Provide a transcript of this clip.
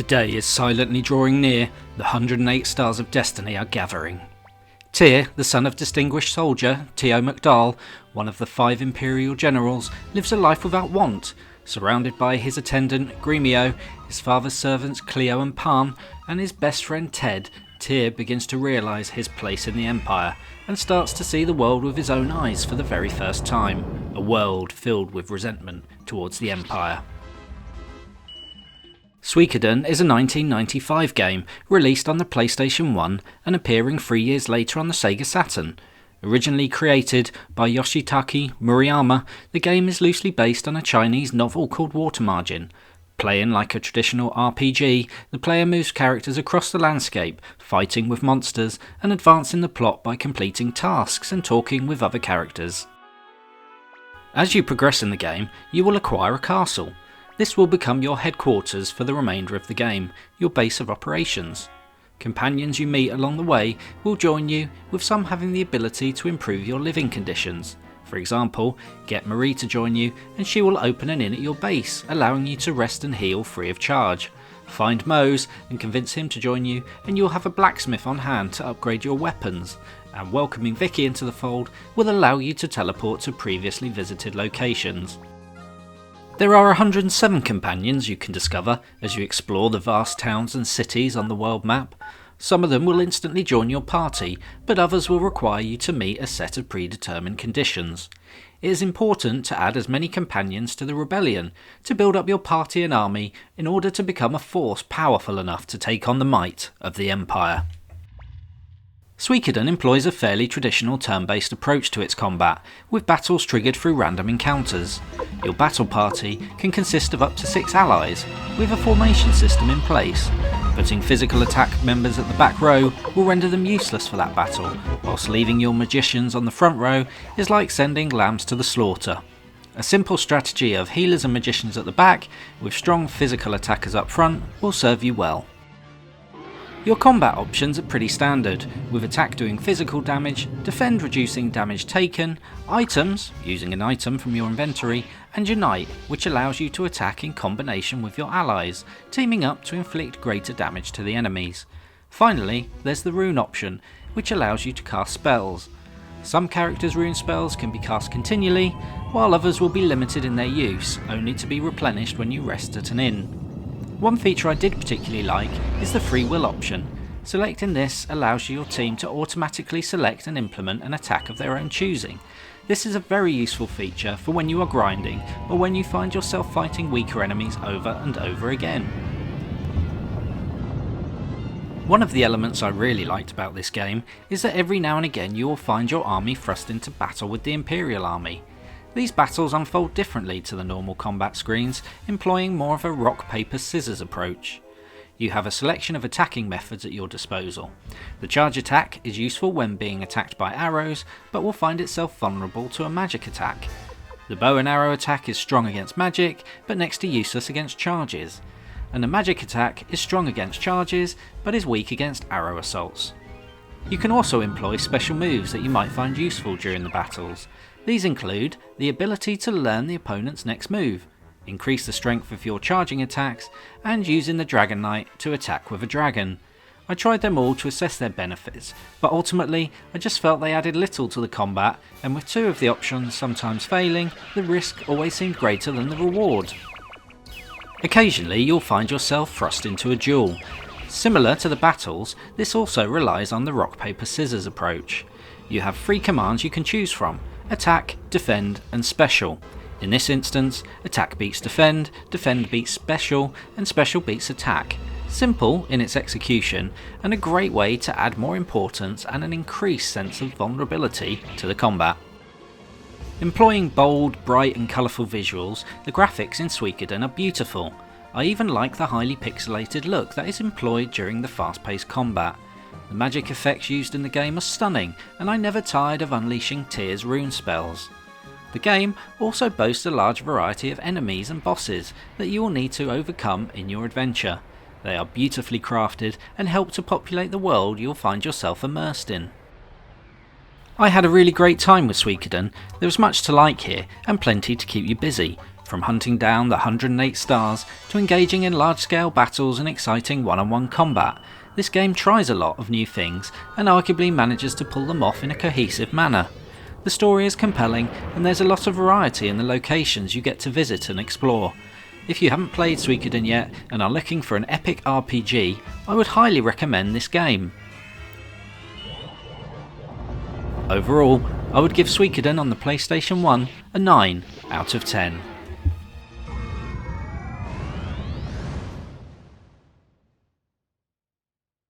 day is silently drawing near, the 108 stars of destiny are gathering. Tyr, the son of distinguished soldier Tio MacDowell, one of the 5 Imperial generals, lives a life without want. Surrounded by his attendant Gremio, his father's servants Cleo and Pan, and his best friend Ted, Tyr begins to realise his place in the Empire, and starts to see the world with his own eyes for the very first time, a world filled with resentment towards the Empire. Suikoden is a 1995 game, released on the PlayStation 1 and appearing 3 years later on the Sega Saturn. Originally created by Yoshitaka Murayama, the game is loosely based on a Chinese novel called Water Margin. Playing like a traditional RPG, the player moves characters across the landscape, fighting with monsters and advancing the plot by completing tasks and talking with other characters. As you progress in the game, you will acquire a castle. This will become your headquarters for the remainder of the game, your base of operations. Companions you meet along the way will join you, with some having the ability to improve your living conditions. For example, get Marie to join you and she will open an inn at your base, allowing you to rest and heal free of charge. Find Mose and convince him to join you and you'll have a blacksmith on hand to upgrade your weapons. And welcoming Vicky into the fold will allow you to teleport to previously visited locations. There are 107 companions you can discover as you explore the vast towns and cities on the world map. Some of them will instantly join your party, but others will require you to meet a set of predetermined conditions. It is important to add as many companions to the rebellion, to build up your party and army in order to become a force powerful enough to take on the might of the Empire. Suikoden employs a fairly traditional turn-based approach to its combat, with battles triggered through random encounters. Your battle party can consist of up to 6 allies, with a formation system in place. Putting physical attack members at the back row will render them useless for that battle, whilst leaving your magicians on the front row is like sending lambs to the slaughter. A simple strategy of healers and magicians at the back, with strong physical attackers up front, will serve you well. Your combat options are pretty standard, with attack doing physical damage, defend reducing damage taken, items, using an item from your inventory, and unite, which allows you to attack in combination with your allies, teaming up to inflict greater damage to the enemies. Finally, there's the rune option, which allows you to cast spells. Some characters' rune spells can be cast continually, while others will be limited in their use, only to be replenished when you rest at an inn. One feature I did particularly like is the free will option. Selecting this allows your team to automatically select and implement an attack of their own choosing. This is a very useful feature for when you are grinding or when you find yourself fighting weaker enemies over and over again. One of the elements I really liked about this game is that every now and again you will find your army thrust into battle with the Imperial army. These battles unfold differently to the normal combat screens, employing more of a rock, paper, scissors approach. You have a selection of attacking methods at your disposal. The charge attack is useful when being attacked by arrows, but will find itself vulnerable to a magic attack. The bow and arrow attack is strong against magic, but next to useless against charges. And the magic attack is strong against charges, but is weak against arrow assaults. You can also employ special moves that you might find useful during the battles. These include the ability to learn the opponent's next move, increase the strength of your charging attacks, and using the Dragon Knight to attack with a dragon. I tried them all to assess their benefits, but ultimately I just felt they added little to the combat, and with 2 of the options sometimes failing, the risk always seemed greater than the reward. Occasionally you'll find yourself thrust into a duel. Similar to the battles, this also relies on the rock, paper, scissors approach. You have 3 commands you can choose from: attack, defend, and special. In this instance, attack beats defend, defend beats special, and special beats attack. Simple in its execution, and a great way to add more importance and an increased sense of vulnerability to the combat. Employing bold, bright and colourful visuals, the graphics in Suikoden are beautiful. I even like the highly pixelated look that is employed during the fast-paced combat. The magic effects used in the game are stunning, and I never tired of unleashing Tyr's rune spells. The game also boasts a large variety of enemies and bosses that you will need to overcome in your adventure. They are beautifully crafted and help to populate the world you'll find yourself immersed in. I had a really great time with Suikoden. There was much to like here and plenty to keep you busy. From hunting down the 108 stars to engaging in large-scale battles and exciting one-on-one combat, this game tries a lot of new things and arguably manages to pull them off in a cohesive manner. The story is compelling and there's a lot of variety in the locations you get to visit and explore. If you haven't played Suikoden yet and are looking for an epic RPG, I would highly recommend this game. Overall, I would give Suikoden on the PlayStation 1 a 9 out of 10.